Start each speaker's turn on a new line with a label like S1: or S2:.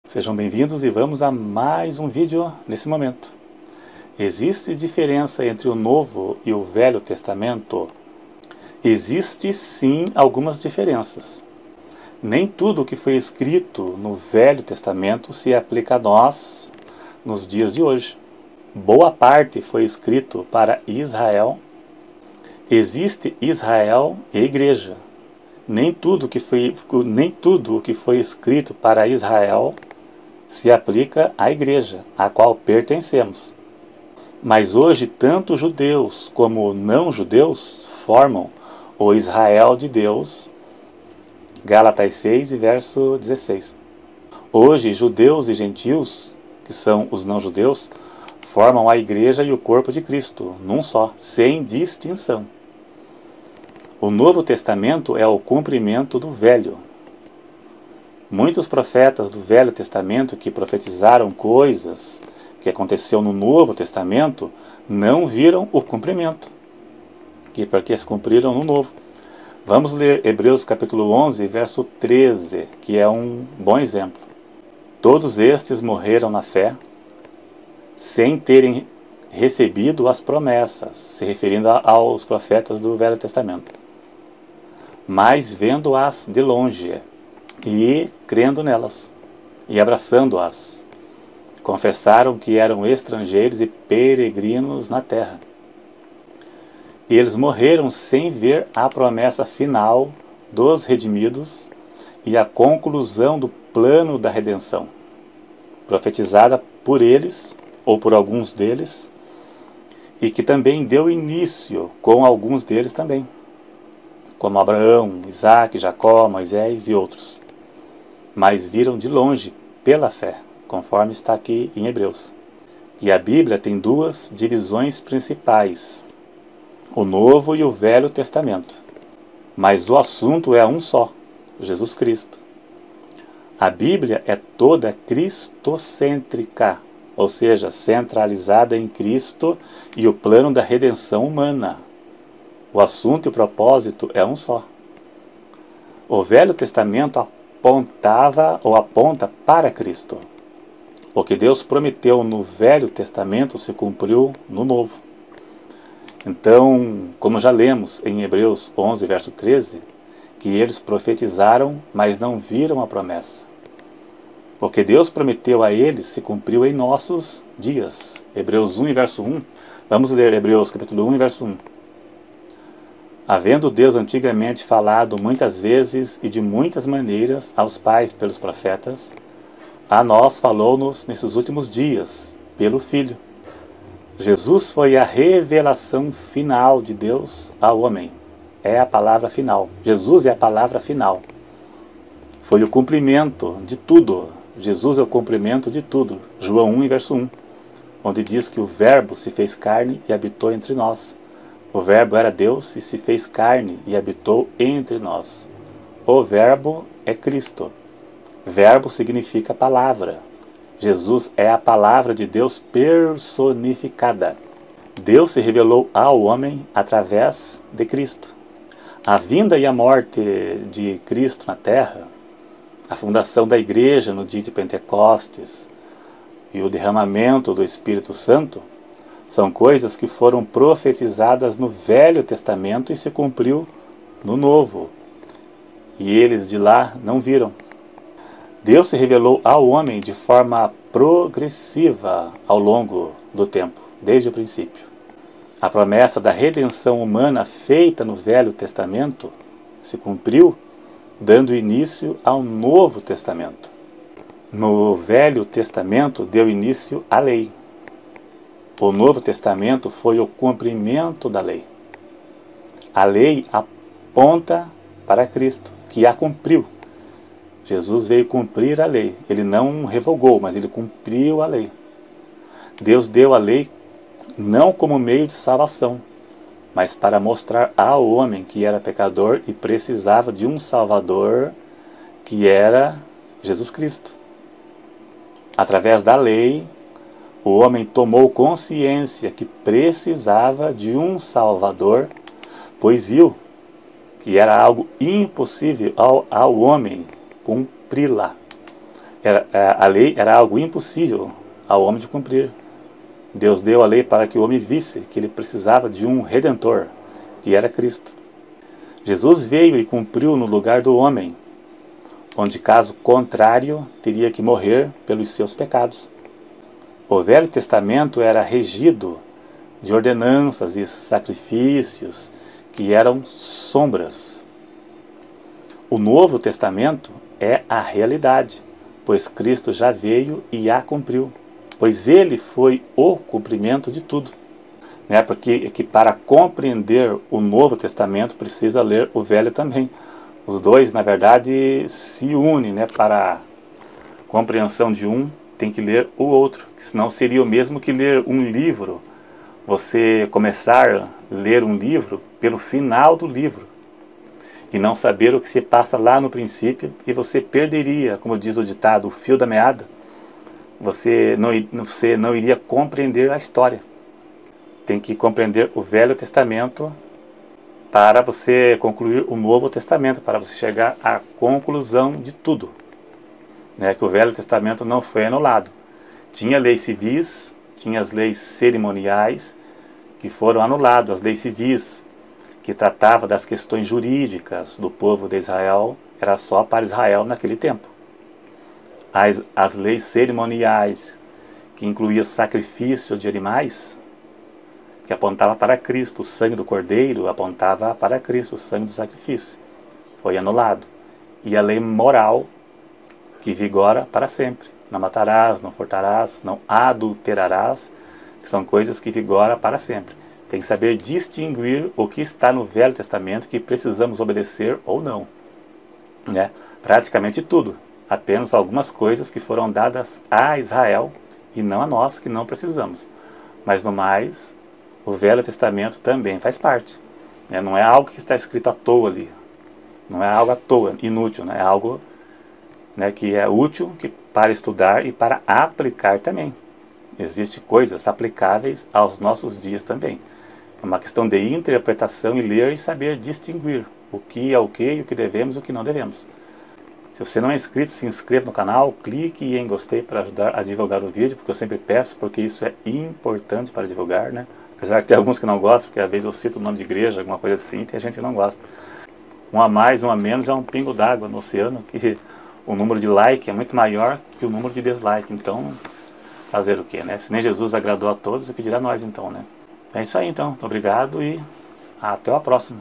S1: Sejam bem-vindos e vamos a mais um vídeo nesse momento. Existe diferença entre o Novo e o Velho Testamento? Existe sim algumas diferenças. Nem tudo o que foi escrito no Velho Testamento se aplica a nós nos dias de hoje. Boa parte foi escrito para Israel. Existe Israel e Igreja. Nem tudo o que foi escrito para Israel se aplica à Igreja, à qual pertencemos. Mas hoje, tanto judeus como não judeus formam o Israel de Deus. Gálatas 6, verso 16. Hoje, judeus e gentios, que são os não judeus, formam a Igreja e o corpo de Cristo, num só, sem distinção. O Novo Testamento é o cumprimento do Velho. Muitos profetas do Velho Testamento que profetizaram coisas que aconteceu no Novo Testamento não viram o cumprimento, porque se cumpriram no Novo. Vamos ler Hebreus capítulo 11, verso 13, que é um bom exemplo. Todos estes morreram na fé, sem terem recebido as promessas, se referindo aos profetas do Velho Testamento, mas vendo-as de longe e crendo nelas, e abraçando-as, confessaram que eram estrangeiros e peregrinos na terra. E eles morreram sem ver a promessa final dos redimidos e a conclusão do plano da redenção, profetizada por eles, ou por alguns deles, e que também deu início com alguns deles também, como Abraão, Isaac, Jacó, Moisés e outros. Mas viram de longe pela fé, conforme está aqui em Hebreus. E a Bíblia tem duas divisões principais, o Novo e o Velho Testamento. Mas o assunto é um só, Jesus Cristo. A Bíblia é toda cristocêntrica, ou seja, centralizada em Cristo e o plano da redenção humana. O assunto e o propósito é um só. O Velho Testamento aponta para Cristo. O que Deus prometeu no Velho Testamento se cumpriu no Novo. Então, como já lemos em Hebreus 11, verso 13, que eles profetizaram, mas não viram a promessa. O que Deus prometeu a eles se cumpriu em nossos dias. Hebreus 1, verso 1. Vamos ler Hebreus capítulo 1, verso 1. Havendo Deus antigamente falado muitas vezes e de muitas maneiras aos pais pelos profetas, a nós falou-nos nesses últimos dias, pelo Filho. Jesus foi a revelação final de Deus ao homem. É a palavra final. Jesus é a palavra final. Foi o cumprimento de tudo. Jesus é o cumprimento de tudo. João 1, verso 1, onde diz que o Verbo se fez carne e habitou entre nós. O Verbo era Deus e se fez carne e habitou entre nós. O Verbo é Cristo. Verbo significa palavra. Jesus é a palavra de Deus personificada. Deus se revelou ao homem através de Cristo. A vinda e a morte de Cristo na terra, a fundação da igreja no dia de Pentecostes e o derramamento do Espírito Santo são coisas que foram profetizadas no Velho Testamento e se cumpriu no Novo. E eles de lá não viram. Deus se revelou ao homem de forma progressiva ao longo do tempo, desde o princípio. A promessa da redenção humana feita no Velho Testamento se cumpriu, dando início ao Novo Testamento. No Velho Testamento deu início à lei. O Novo Testamento foi o cumprimento da lei. A lei aponta para Cristo, que a cumpriu. Jesus veio cumprir a lei. Ele não revogou, mas ele cumpriu a lei. Deus deu a lei não como meio de salvação, mas para mostrar ao homem que era pecador e precisava de um Salvador, que era Jesus Cristo. Através da lei, o homem tomou consciência que precisava de um Salvador, pois viu que era algo impossível ao homem cumpri-la. A lei era algo impossível ao homem de cumprir. Deus deu a lei para que o homem visse que ele precisava de um Redentor, que era Cristo. Jesus veio e cumpriu no lugar do homem, onde caso contrário teria que morrer pelos seus pecados. O Velho Testamento era regido de ordenanças e sacrifícios que eram sombras. O Novo Testamento é a realidade, pois Cristo já veio e a cumpriu, pois ele foi o cumprimento de tudo. Porque para compreender o Novo Testamento precisa ler o Velho também. Os dois, na verdade, se unem, para a compreensão de um, tem que ler o outro, senão seria o mesmo que ler um livro. Você começar a ler um livro pelo final do livro e não saber o que se passa lá no princípio, e você perderia, como diz o ditado, o fio da meada. Você não iria compreender a história. Tem que compreender o Velho Testamento para você concluir o Novo Testamento, para você chegar à conclusão de tudo. Que o Velho Testamento não foi anulado. Tinha leis civis, tinha as leis cerimoniais que foram anuladas. As leis civis, que tratavam das questões jurídicas do povo de Israel, era só para Israel naquele tempo. As leis cerimoniais, que incluíam sacrifício de animais, que apontava para Cristo, o sangue do cordeiro apontava para Cristo, o sangue do sacrifício, foi anulado. E a lei moral, que vigora para sempre: não matarás, não furtarás, não adulterarás, que são coisas que vigoram para sempre. Tem que saber distinguir o que está no Velho Testamento que precisamos obedecer ou não. Praticamente tudo, apenas algumas coisas que foram dadas a Israel e não a nós, que não precisamos. Mas no mais, o Velho Testamento também faz parte. Não é algo que está escrito à toa ali. Não é algo à toa, inútil. É algo que é útil para estudar e para aplicar também. Existem coisas aplicáveis aos nossos dias também. É uma questão de interpretação e ler e saber distinguir o que é o que e o que devemos e o que não devemos. Se você não é inscrito, se inscreva no canal, clique em gostei para ajudar a divulgar o vídeo, porque eu sempre peço, porque isso é importante para divulgar, Apesar de ter alguns que não gostam, porque às vezes eu cito o nome de igreja, alguma coisa assim, tem gente que não gosta. Um a mais, um a menos é um pingo d'água no oceano, que o número de like é muito maior que o número de dislike. Então, fazer o quê, Se nem Jesus agradou a todos, o que dirá nós então, É isso aí então. Muito obrigado e até a próxima.